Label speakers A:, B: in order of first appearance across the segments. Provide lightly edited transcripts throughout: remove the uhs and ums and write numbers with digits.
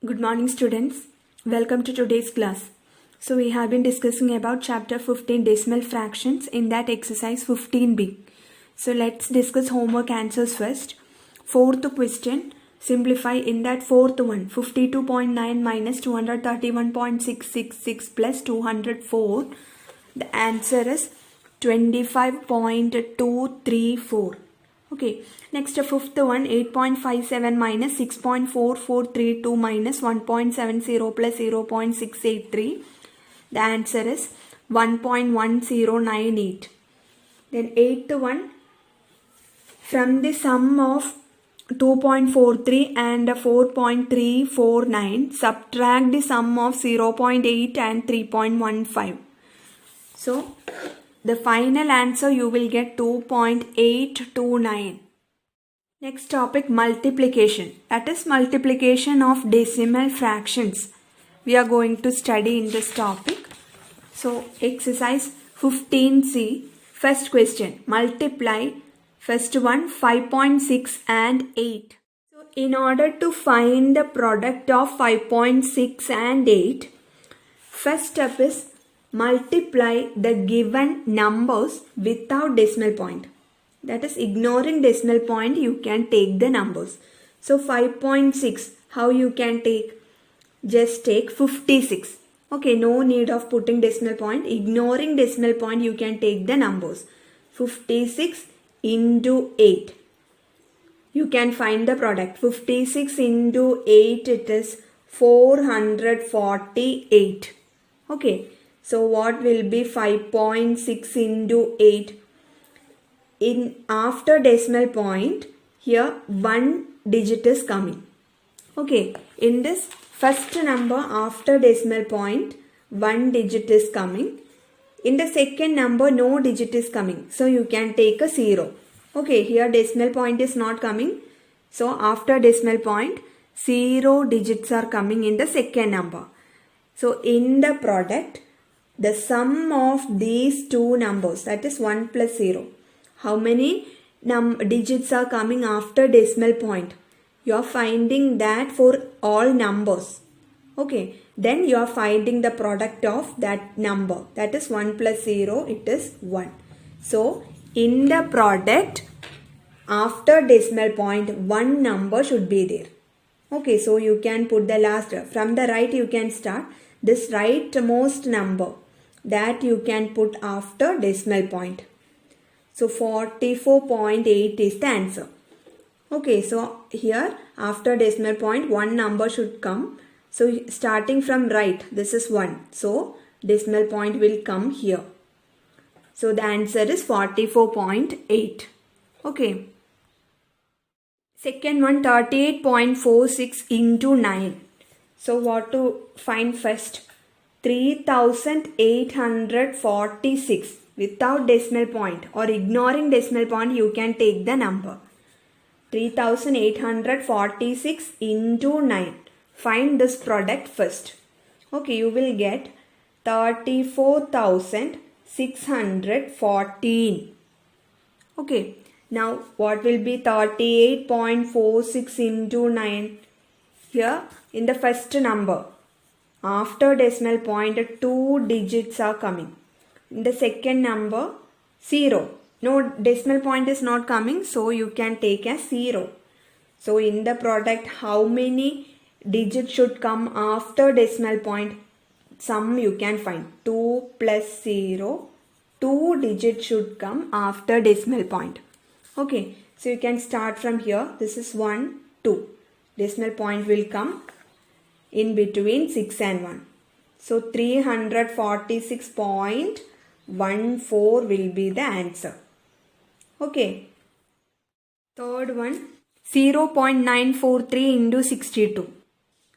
A: Good morning students. Welcome to today's class. So we have been discussing about chapter 15 decimal fractions in that exercise 15b. So let's discuss homework answers first. Fourth question, simplify in that fourth one, 52.9 minus 231.666 plus 204. The answer is 25.234. Okay, next fifth one, 8.57 minus 6.4432 minus 1.70 plus 0.683. The answer is 1.1098. Then eighth one, from the sum of 2.43 and 4.349, subtract the sum of 0.8 and 3.15. So the final answer you will get 2.829. Next topic, multiplication. That is multiplication of decimal fractions. We are going to study in this topic. So exercise 15C. First question, multiply first one 5.6 and 8. So in order to find the product of 5.6 and 8, first step is multiply the given numbers without decimal point. That is, ignoring decimal point, you can take the numbers. So 5.6, how you can take? Just take 56. Okay, no need of putting decimal point. Ignoring decimal point, you can take the numbers. 56 into 8. You can find the product. 56 into 8, it is 448. Okay. So what will be 5.6 into 8? In after decimal point, here one digit is coming. Okay, in this first number after decimal point, one digit is coming. In the second number, no digit is coming. So you can take a 0. Okay, here decimal point is not coming. So after decimal point, 0 digits are coming in the second number. So in the product, the sum of these two numbers, that is 1 plus 0. How many digits are coming after decimal point? You are finding that for all numbers. Okay. Then you are finding the product of that number. That is 1 plus 0. It is 1. So in the product, after decimal point, one number should be there. Okay. So you can put the last. From the right you can start. This rightmost number that you can put after decimal point. So 44.8 is the answer. Okay, so here after decimal point one number should come. So starting from right, this is 1. So decimal point will come here. So the answer is 44.8. Okay. Second one, 38.46 into 9. So what to find first? 3846 without decimal point or ignoring decimal point, you can take the number. 3846 into 9. Find this product first. Okay, you will get 34,614. Okay, now what will be 38.46 into 9? Here in the first number, after decimal point, 2 digits are coming. In the second number, 0. No decimal point is not coming, so you can take as 0. So in the product, how many digits should come after decimal point? Sum you can find. 2 plus 0. 2 digits should come after decimal point. Okay, so you can start from here. This is 1, 2. Decimal point will come in between 6 and 1. So 346.14 will be the answer. Okay. Third one, 0.943 into 62.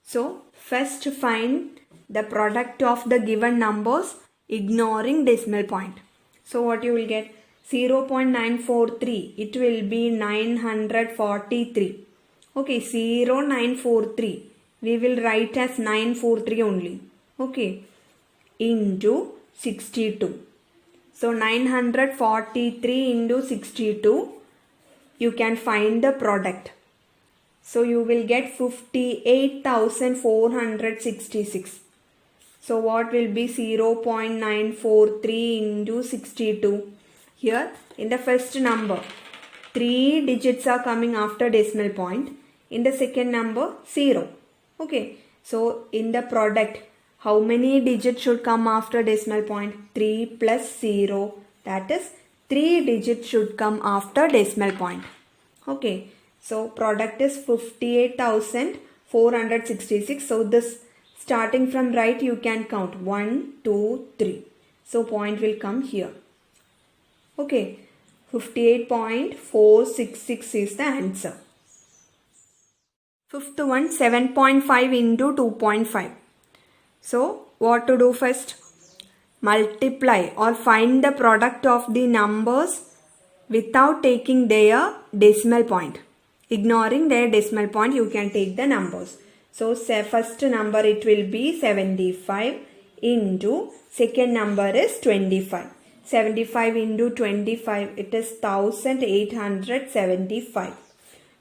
A: So first find the product of the given numbers ignoring decimal point. So what you will get? 0.943. It will be 943. Okay, 0943. We will write as 943 only. Okay, into 62. So 943 into 62, you can find the product. So you will get 58,466. So what will be 0.943 into 62? Here in the first number, 3 digits are coming after decimal point. In the second number, 0. Okay. So in the product, how many digits should come after decimal point? 3 plus 0. That is 3 digits should come after decimal point. Okay. So product is 58,466. So this starting from right you can count 1, 2, 3. So point will come here. Okay. 58.466 is the answer. Fifth one, 7.5 into 2.5. So what to do first? Multiply or find the product of the numbers without taking their decimal point. Ignoring their decimal point, you can take the numbers. So first number it will be 75 into second number is 25. 75 into 25, it is 1875.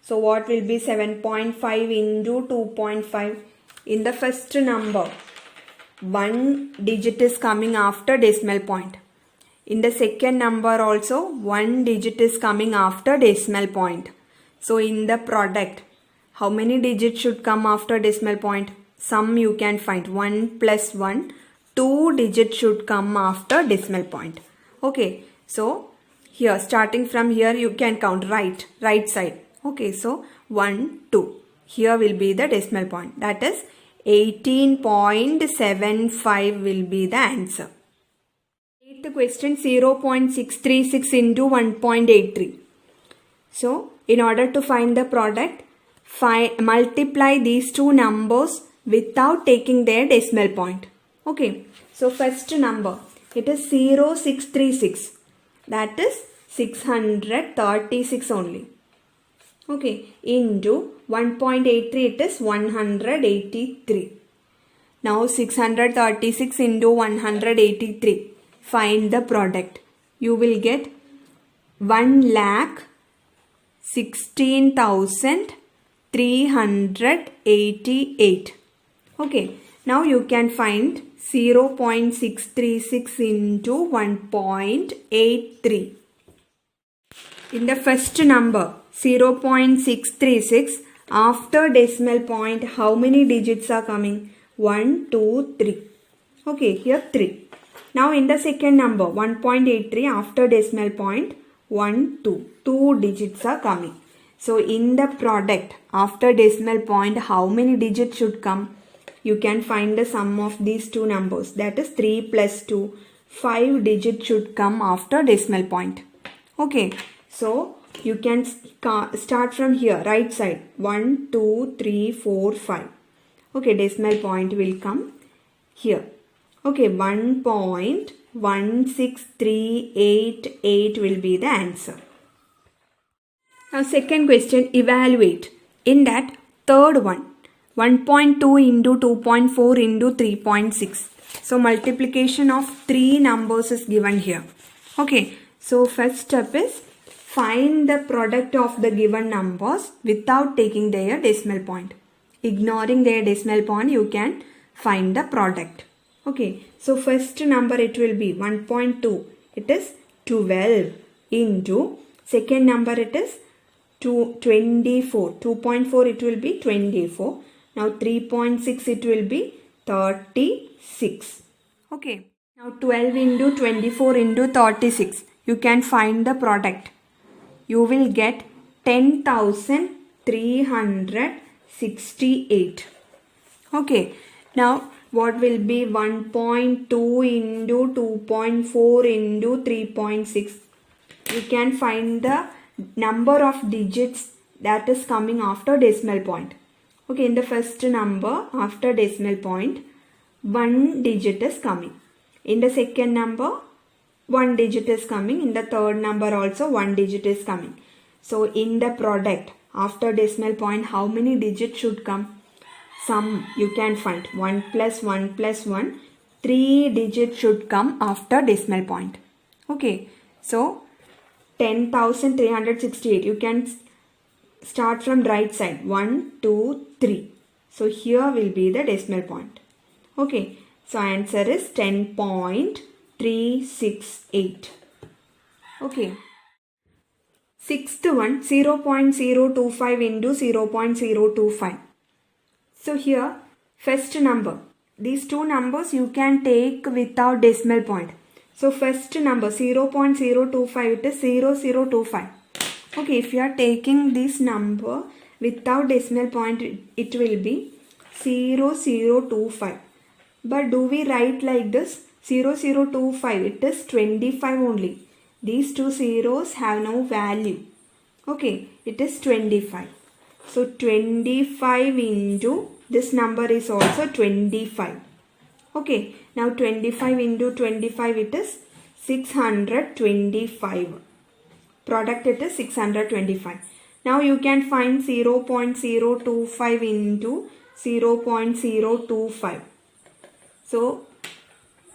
A: So what will be 7.5 into 2.5? In the first number, 1 digit is coming after decimal point. In the second number also, 1 digit is coming after decimal point. So in the product, how many digits should come after decimal point? Sum you can find 1 plus 1. 2 digits should come after decimal point. Okay, so here starting from here you can count right side. Okay, so 1, 2. Here will be the decimal point. That is 18.75 will be the answer. Eighth question, 0.636 into 1.83. So in order to find the product, multiply these two numbers without taking their decimal point. Okay, so first number, it is 0.636. That is 636 only. Okay, into 1.83, it is 183. Now 636 into 183. Find the product. You will get 1,16,388. Okay, now you can find 0.636 into 1.83. In the first number, 0.636, after decimal point, how many digits are coming? 1, 2, 3. Okay, here 3. Now in the second number, 1.83, after decimal point, 1, 2. 2 digits are coming. So in the product, after decimal point, how many digits should come? You can find the sum of these two numbers. That is 3 plus 2. 5 digits should come after decimal point. Okay, so you can start from here, right side. 1, 2, 3, 4, 5. Okay, decimal point will come here. Okay, 1.16388 will be the answer. Now second question, evaluate. In that third one, 1.2 into 2.4 into 3.6. So multiplication of 3 numbers is given here. Okay, so first step is find the product of the given numbers without taking their decimal point. Ignoring their decimal point, you can find the product. Okay, so first number it will be 1.2. It is 12 into second number it is 24. 2.4 it will be 24. Now 3.6 it will be 36. Okay, now 12 into 24 into 36. You can find the product. You will get 10,368. Okay, now what will be 1.2 into 2.4 into 3.6? You can find the number of digits that is coming after decimal point. Okay, in the first number after decimal point, 1 digit is coming. In the second number, 1 digit is coming. In the third number also 1 digit is coming. So in the product after decimal point, how many digits should come? Sum you can find 1 plus 1 plus 1. 3 digits should come after decimal point. Okay, so 10,368. You can start from right side. 1, 2, 3. So here will be the decimal point. Okay. So answer is 10.368. Okay. Sixth one, 0.025 into 0.025. So here, first number. These two numbers you can take without decimal point. So first number 0.025, it is 0025. Okay, if you are taking this number without decimal point, it will be 0025. But do we write like this? 0025, it is 25 only. These two zeros have no value. Okay, it is 25. So 25 into this number is also 25. Okay, now 25 into 25, it is 625. Product, it is 625. Now you can find 0.025 into 0.025. So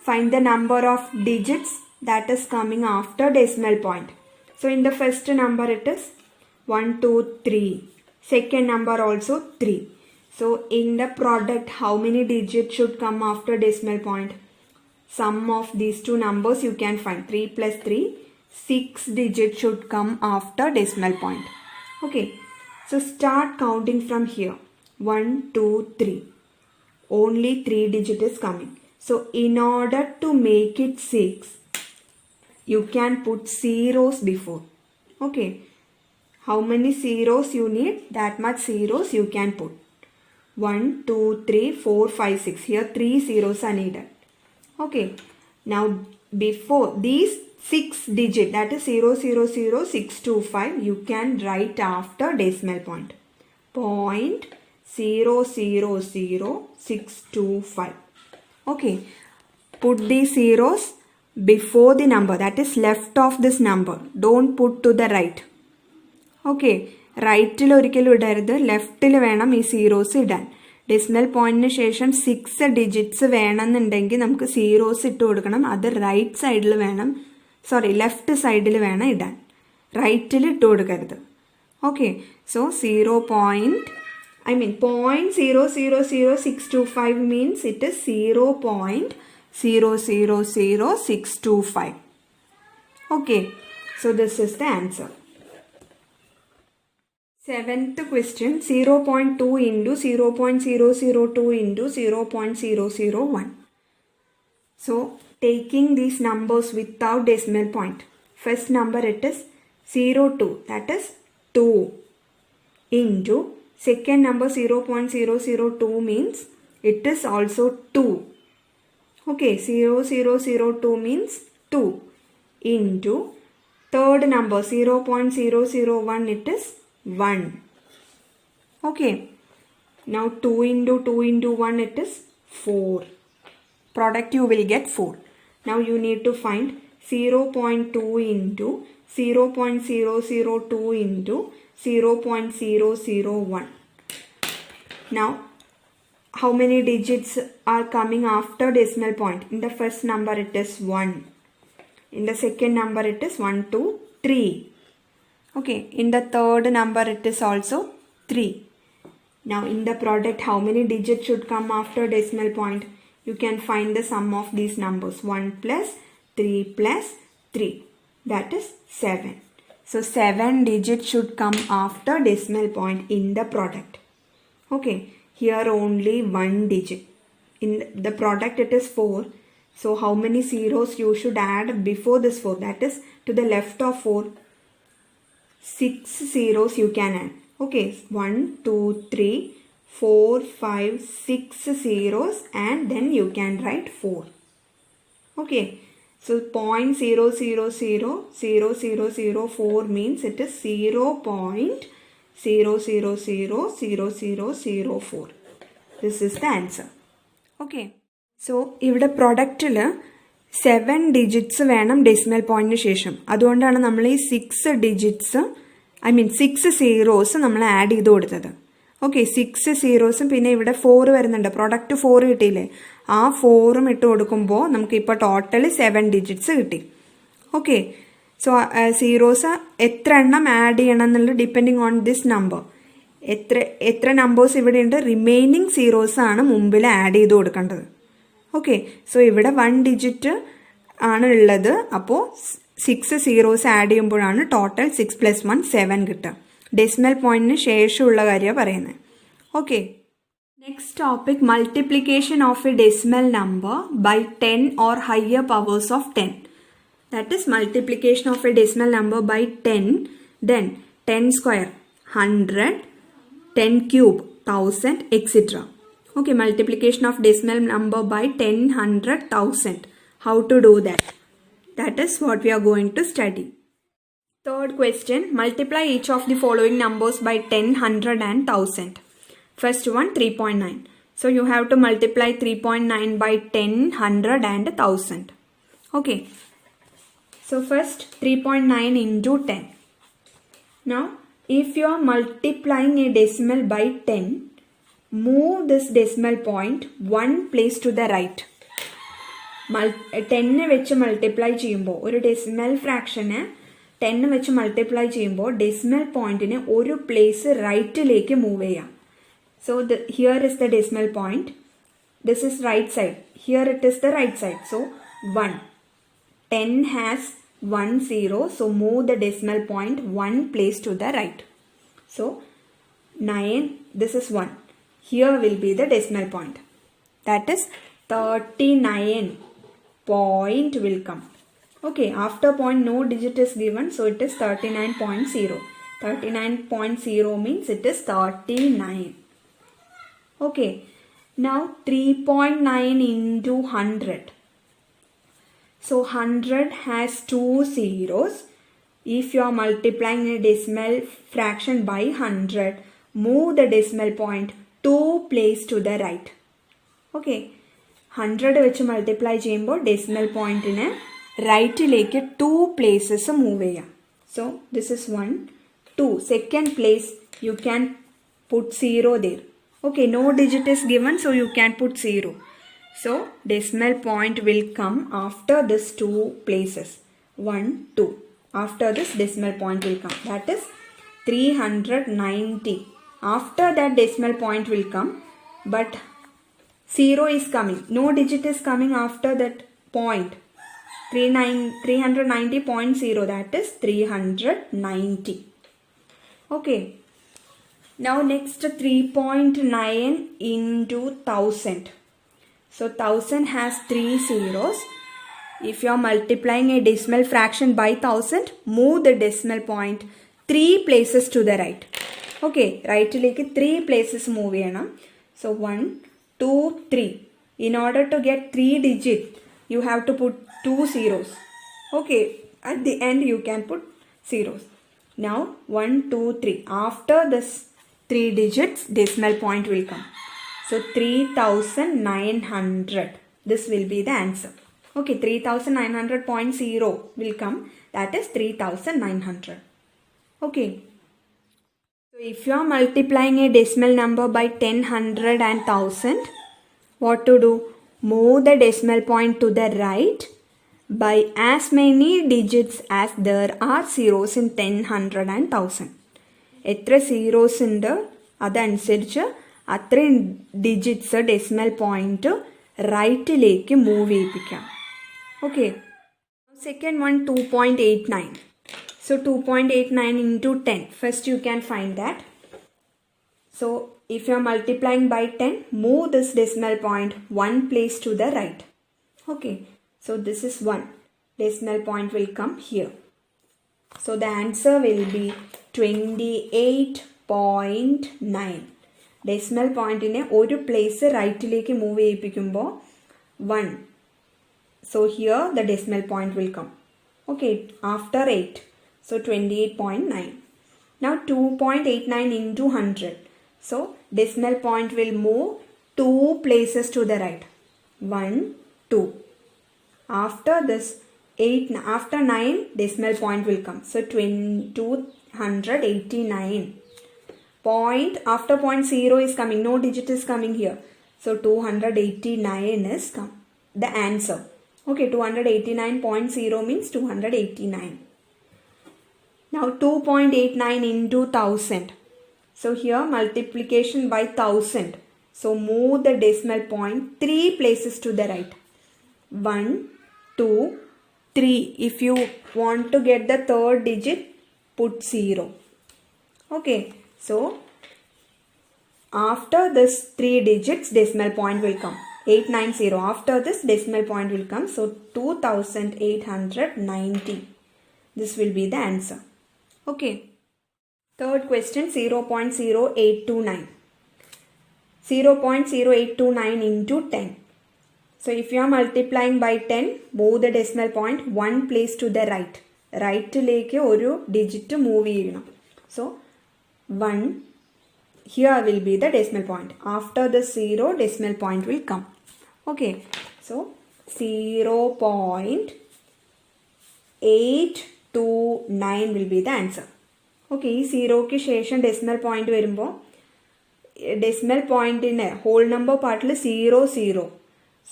A: find the number of digits that is coming after decimal point. So in the first number it is 1, 2, 3. Second number also 3. So in the product, how many digits should come after decimal point? Sum of these two numbers you can find. 3 plus 3, 6 digits should come after decimal point. Okay. So start counting from here. 1, 2, 3. Only 3 digits is coming. So in order to make it 6, you can put zeros before. Okay. How many zeros you need? That much zeros you can put. 1, 2, 3, 4, 5, 6. Here 3 zeros are needed. Okay. Now before these 6 digit, that is 000625, you can write after decimal point. 0.000625. Okay. Put these zeros before the number, that is left of this number. Don't put to the right. Okay. റൈറ്റിൽ ഒരിക്കലും ഇടരുത്, ലെഫ്റ്റിൽ വേണം ഈ zeros ഇടാൻ. Decimal പോയിന്റിന് ശേഷം 6 digits വേണമെന്നുണ്ടെങ്കിൽ നമുക്ക് സീറോസ് ഇട്ട് കൊടുക്കണം. അത് റൈറ്റ് സൈഡിൽ വേണം, ലെഫ്റ്റ് സൈഡിൽ വേണം ഇടാൻ, റൈറ്റിൽ ഇട്ട് കൊടുക്കരുത്. Okay. So 0.000625 means it is 0.000625. Okay. So this is the answer. Seventh question, 0.2 into 0.002 into 0.001. So taking these numbers without decimal point. First number it is 02, that is 2, into second number 0.002 means it is also 2. Okay, 0002 means 2, into third number 0.001, it is 1. Okay. Now 2 into 2 into 1, it is 4. Product you will get 4. Now you need to find 0.2 into 0.002 into 0.001. Now how many digits are coming after decimal point? In the first number it is 1. In the second number it is 1, 2, 3. Okay, in the third number it is also 3. Now in the product, how many digits should come after decimal point? You can find the sum of these numbers. 1 plus 3 plus 3. That is 7. So 7 digits should come after decimal point in the product. Okay, here only 1 digit. In the product it is 4. So how many zeros you should add before this 4? That is to the left of 4. 6 zeros you can add. Okay, 1, 2, 3, 4, 5, 6 zeros, and then you can write 4. Okay, so 0.000004 means it is 0.000004. This is the answer. Okay, so ഇവിടെ പ്രൊഡക്റ്റിൽ 7 digits വേണം decimal പോയിന്റിന് ശേഷം. അതുകൊണ്ടാണ് നമ്മൾ ഈ 6 digits 6 zeros നമ്മൾ add ചെയ്ത് കൊടുത്തത്. ഓക്കെ, 6 സീറോസും പിന്നെ ഇവിടെ 4 വരുന്നുണ്ട്. പ്രൊഡക്റ്റ് 4 കിട്ടിയില്ലേ, ആ 4ഉം ഇട്ട് കൊടുക്കുമ്പോൾ നമുക്ക് ഇപ്പോൾ ടോട്ടൽ 7 ഡിജിറ്റ്സ് കിട്ടി. ഓക്കെ, സോ സീറോസ് എത്ര എണ്ണം ആഡ് ചെയ്യണം എന്നുള്ളത് ഡിപ്പെൻഡിങ് ഓൺ ദിസ് നമ്പർ. എത്ര നമ്പേഴ്സ് ഇവിടെ ഉണ്ട്, റിമൈനിങ് സീറോസ് ആണ് മുമ്പിൽ ആഡ് ചെയ്ത് കൊടുക്കേണ്ടത്. ഓക്കെ, സോ ഇവിടെ 1 ഡിജിറ്റ് ആണ് ഉള്ളത്. അപ്പോൾ 6 സീറോസ് ആഡ് ചെയ്യുമ്പോഴാണ് ടോട്ടൽ 6 + 1 7 കിട്ടുക. ഡെസിമൽ പോയിന്റിന് ശേഷമുള്ള കാര്യമാണ് പറയുന്നത്. Okay, next topic multiplication of a decimal number by 10 or higher powers of 10. That is multiplication of a decimal number by 10. Then 10 square 100, 10 cube 1000, etc. Okay, multiplication of decimal number by 10, 100, 1000. How to do that? That is what we are going to study. Third question, multiply each of the following numbers by 10, 100 and 1000. First one 3.9. So you have to multiply 3.9 by 10, 100 and 1000. Okay. So first 3.9 into 10. Now if you are multiplying a decimal by 10, move this decimal point one place to the right. 10 വെച്ച് multiply ചെയ്യുമ്പോൾ ഒരു decimal ഫ്രാക്ഷന് 10 വെച്ച് multiply ചെയ്യുമ്പോൾ decimal പോയിന്റിന് ഒരു place റൈറ്റിലേക്ക് move ചെയ്യാം. So here is the decimal point, this is right side, here it is the right side. So 1. 10 has 1 0, so move the decimal point one place to the right. So 9, this is 1. Here will be the decimal point. That is 39 point will come. Okay, after point no digit is given, so it is 39.0. 39.0 means it is 39. Okay, now 3.9 into 100. So 100 has 2 zeros. If you are multiplying a decimal fraction by 100, move the decimal point 2 place to the right. Okay, 100 വെച്ച് multiply ചെയ്യുമ്പോൾ decimal പോയിന്റിന് റൈറ്റിലേക്ക് 2 places move ചെയ്യാം. So this is 1, 2. Second place you can put 0 there. Okay, no digit is given, so you can put 0. So decimal point will come after this 2 places. 1, 2. After this decimal point will come. That is 390. After that decimal point will come. But 0 is coming. No digit is coming after that point. 390.0. That is 390. Okay. Now next 3.9 into 1000. So 1000 has 3 zeros. If you are multiplying a decimal fraction by 1000, move the decimal point 3 places to the right. Okay, right like 3 places move cheyanam. So 1, 2, 3. In order to get 3 digits, you have to put 2 zeros. Okay, at the end you can put zeros. Now 1, 2, 3. After this 3 digits, decimal point will come. So 3900. This will be the answer. Okay, 3900.0 will come. That is 3900. Okay. So if you are multiplying a decimal number by 10, 100 and 1000, what to do? Move the decimal point to the right by as many digits as there are zeros in 10, 100 and 1000. എത്ര zeros ഉണ്ട് അതനുസരിച്ച് അത്രയും digits decimal point റൈറ്റിലേക്ക് move ചെയ്യിപ്പിക്കാം. Okay, second one 2.89. So 2.89 into 10. First you can find that. So if you are multiplying by 10, move this decimal point one place to the right. Okay, so this is 1. Decimal point will come here. So the answer will be 28.9. Decimal പോയിന്റിനെ ഒരു place റൈറ്റിലേക്ക് move ചെയ്യിപ്പിക്കുമ്പോൾ 1. So here the decimal point will come. Okay, after 8. So 28.9. Now 2.89 into 100. So decimal point will move 2 places to the right. 1, 2. After this 8, after 9 decimal point will come. So 289. Point after point 0 is coming. No digit is coming here. So 289 is the answer. Okay, 289.0 means 289. Now 2.89 into 1000. So here multiplication by 1000. So move the decimal point 3 places to the right. 1, 2, 3. If you want to get the third digit, put 0. Okay. So after this 3 digits, decimal point will come. 890. After this, decimal point will come. So 2890. This will be the answer. Okay. Third question, 0.0829. 0.0829 into 10. So if you are multiplying by 10, move the decimal point 1 place to the right. Right like oru digit move cheyyanam. So 1, here will be the decimal point. After the 0, decimal point will come. Okay. So 0.829 will be the answer. Okay, ഈ സീറോയ്ക്ക് ശേഷം decimal point വരുമ്പോൾ decimal പോയിന്റിന് whole number പാർട്ടിൽ 0 0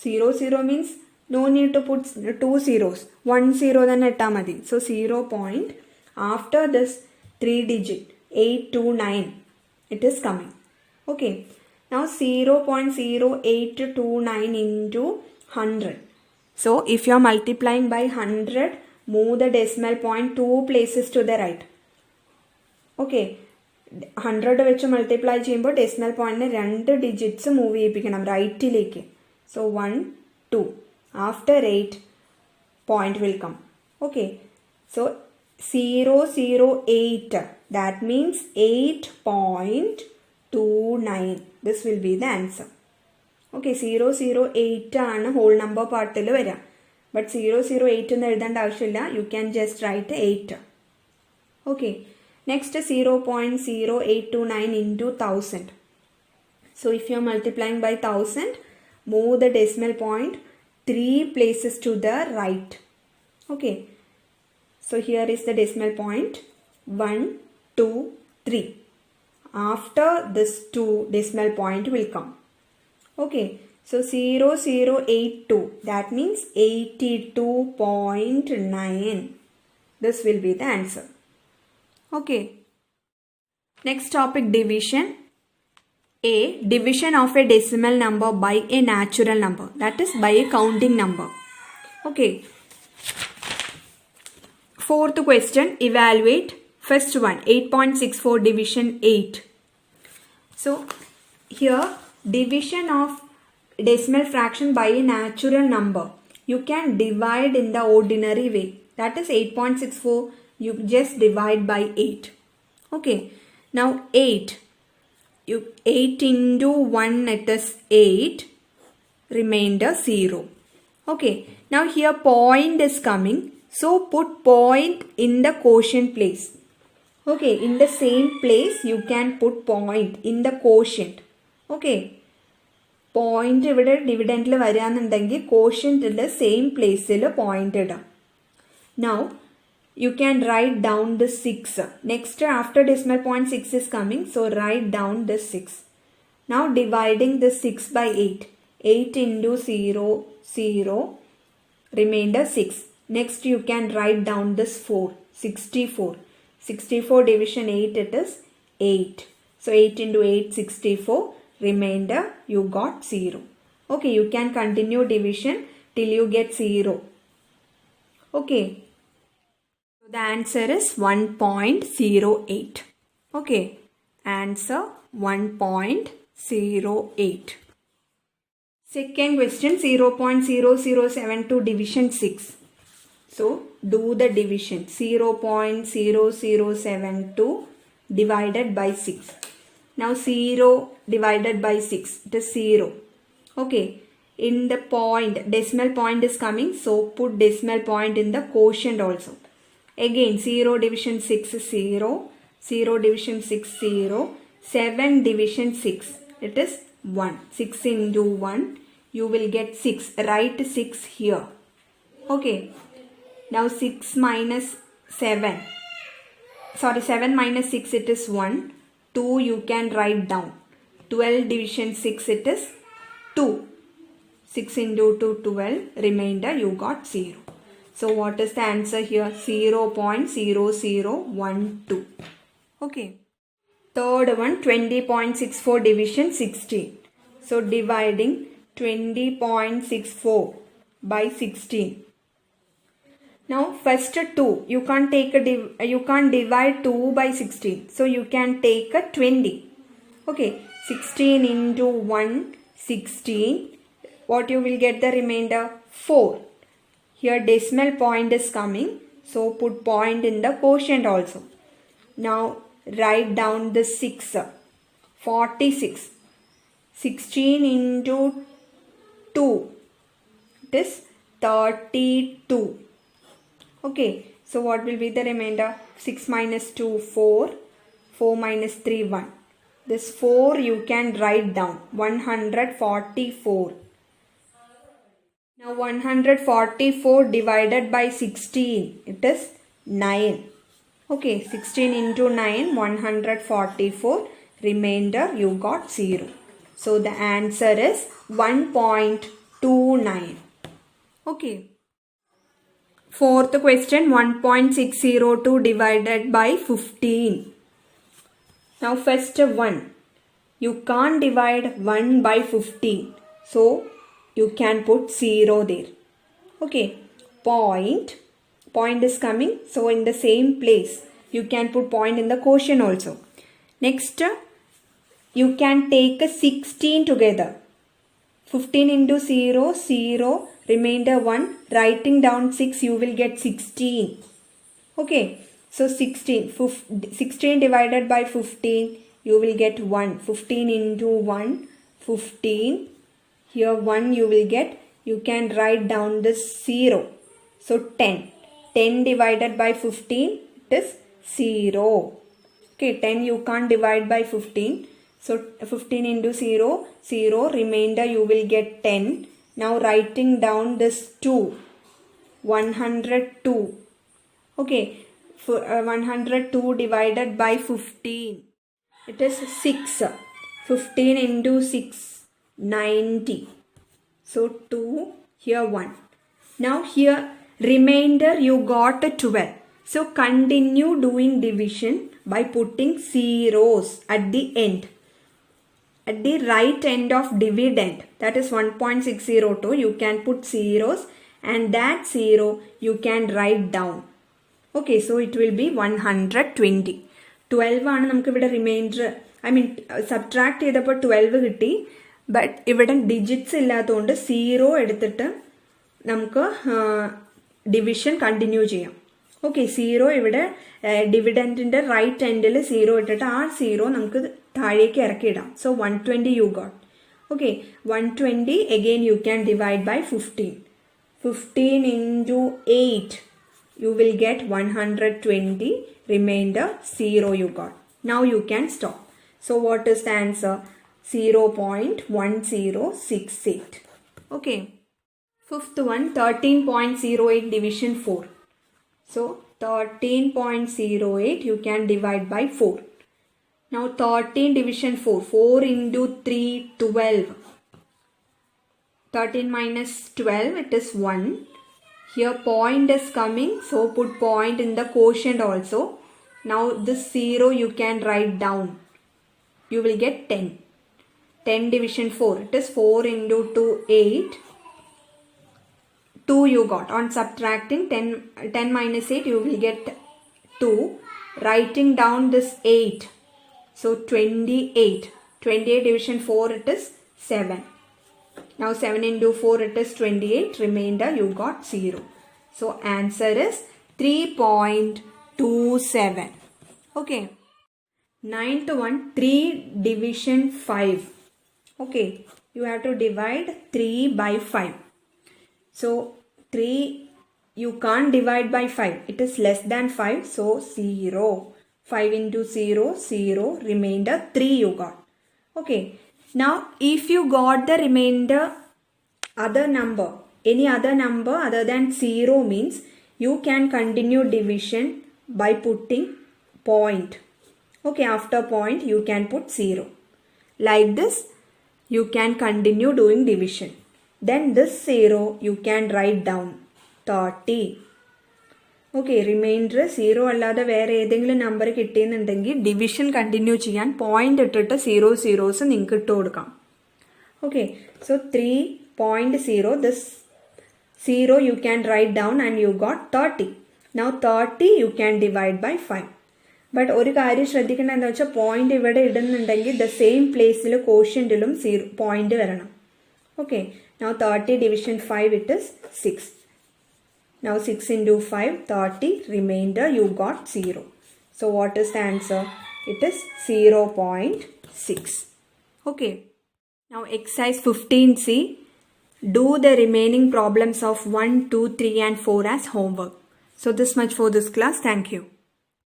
A: 0 0 means no need to put 2 zeros 1 0 തന്നെ ഇട്ടാൽ മതി. So 0 point after this 3 digit 829 it is coming. Okay, now 0.0829 into 100. So if you are multiplying by 100, move the decimal point 2 places to the right. Okay, 100 വെച്ച് multiply ചെയ്യുമ്പോൾ decimal പോയിന്റിന് 2 digits move ചെയ്യിപ്പിക്കണം റൈറ്റിലേക്ക്. So 1 2 after 8 point will come. Okay, so 008, that means 8.29. this will be the answer. Okay, 008 ആണ് whole number പാർട്ടിൽ വരിക. But 008 എന്ന് എഴുതേണ്ട ആവശ്യമില്ല. You can just write 8. Okay, next 0.0829 into 1000. So if you are multiplying by 1000, move the decimal point 3 places to the right. Okay, so here is the decimal point 1 2 3. After this 2, decimal point will come. Okay, so 0082, that means 82.9. this will be the answer. Okay, next topic, division. A, division of a decimal number by a natural number, that is by a counting number. Okay, fourth question, evaluate. First one, 8.64 division 8. So here division of decimal fraction by a natural number, you can divide in the ordinary way, that is 8.64 you just divide by 8. Okay, now 8 into 1, it is 8, remainder 0. Okay, now here point is coming, so put point in the quotient place. Okay, in the same place you can put point in the quotient. Okay, point ഇവിടെ ഡിവിഡൻറ്റിൽ വരാന്നുണ്ടെങ്കിൽ quotientന്റെ same പ്ലേസിൽ point ഇടാം. Now you can write down the 6. Next, after decimal point 6 is coming, so write down the 6. Now dividing the 6 by 8. 8 into 0 0, remainder 6. Next you can write down this 4. 64. 64 division 8, it is 8. So 8 into 8 64, remainder you got 0. Okay, you can continue division till you get 0. Okay, the answer is 1.08. Okay, answer 1.08. Second question, 0.0072 division 6. So do the division. 0.0072 divided by 6. Now 0 divided by 6, it is 0. Okay, in the point, decimal point is coming, so put decimal point in the quotient also. Again 0 division 6 is 0, 0 division 6 0, 7 division 6, it is 1. 6 into 1, you will get 6. Write 6 here. Okay, now 6 minus 7, sorry 7 minus 6, it is 1. 2 you can write down. 12 division 6, it is 2. 6 into 2 12, remainder you got 0. So what is the answer here? 0.0012. Okay. Third one, 20.64 division 16. So dividing 20.64 by 16. Now first 2, you can't divide 2 by 16. So you can take a 20. Okay, 16 into 1, 16. What you will get the remainder? 4. Here decimal point is coming. So put point in the quotient also. Now write down the 6. 46. 16 into 2. It is 32. Okay, so what will be the remainder? 6 minus 2, 4. 4 minus 3, 1. This 4 you can write down. 144. Now 144 divided by 16. It is 9. Okay, 16 into 9, 144. Remainder you got 0. So the answer is 1.29. Okay. Fourth question, 1.602 divided by 15. Now first 1. You can't divide 1 by 15. So you can put 0 there. Okay. Point is coming. So in the same place, you can put point in the quotient also. Next, you can take a 16 together. 15 into 0, 0. Remainder 1. Writing down 6, you will get 16. Okay. So 16 divided by 15, you will get 1. 15 into 1, 15. Here 1 you will get. You can write down this 0. So 10. 10 divided by 15, it is 0. Okay, 10 you can't divide by 15. So 15 into 0, 0. Remainder you will get 10. Now writing down this 2. 102. Okay, 102 divided by 15. It is 6. 15 into 6, 90. So 2, here 1. Now here remainder you got 12. So continue doing division by putting zeros at the end. At the right end of dividend, that is 1.602, you can put zeros and that 0 you can write down. Okay, so it will be 120. 12 ആണ് നമുക്ക് ഇവിടെ reminder subtract ചെയ്തപ്പോൾ 12 കിട്ടി. But ഇവിടെ digits ഇല്ലാത്തതുകൊണ്ട് 0 എടുത്തിട്ട് നമുക്ക് division continue ചെയ്യാം. ഓക്കെ, 0 ഇവിടെ ഡിവിഡൻറ്റിൻ്റെ റൈറ്റ് എൻഡിൽ 0 ഇട്ടിട്ട് ആ 0 നമുക്ക് താഴേക്ക് ഇറക്കിയിടാം. So 120 you got. Okay, 120 again you can divide by 15. 15 into 8, you will get 120. Remainder 0 you got. Now you can stop. So what is the answer? 0.1068. Okay. Fifth one, 13.08 division 4. So 13.08 you can divide by 4. Now 13 division 4. 4 into 3, 12. 13 minus 12, it is 1. Here point is coming, so put point in the quotient also. Now this 0 you can write down. You will get 10. 10 division 4, it is 4 into 2, 8. 2 you got. On subtracting 10 minus 8, you will get 2. Writing down this 8. So 28. 28 division 4, it is 7. Now 7 into 4, it is 28. Remainder you got 0. So answer is 3.27. Okay. Ninth one, 3 division 5. Okay. You have to divide 3 by 5. So 3 you can't divide by 5. It is less than 5. So 0. 5 into 0, 0. Remainder 3 you got. Okay. Now, if you got the remainder other number, any other number other than 0 means you can continue division by putting point. Okay, after point you can put 0. Like this, you can continue doing division. Then this 0 you can write down 30. Okay, reminder 0 അല്ലാതെ വേറെ ഏതെങ്കിലും number കിട്ടിയെന്നുണ്ടെങ്കിൽ division continue ചെയ്യാൻ point ഇട്ടിട്ട് 0 zeros നിങ്ങൾക്ക് ഇട്ട് കൊടുക്കാം. Okay, so 3.0, this 0 you can write down and you got 30. Now 30 you can divide by 5. But ഒരു കാര്യം ശ്രദ്ധിക്കേണ്ടത് എന്താ വെച്ചാൽ പോയിന്റ് ഇവിടെ ഇടുന്നുണ്ടെങ്കിൽ ദ സെയിം പ്ലേസിൽ കോഷ്യന്റിലും പോയിന്റ് വരണം. Okay, now 30 division 5 it is 6. Now 6 into 5, 30, remainder you got 0. So what is the answer? It is 0.6. Okay. Now exercise 15C, do the remaining problems of 1, 2, 3 and 4 as homework. So this much for this class. Thank you.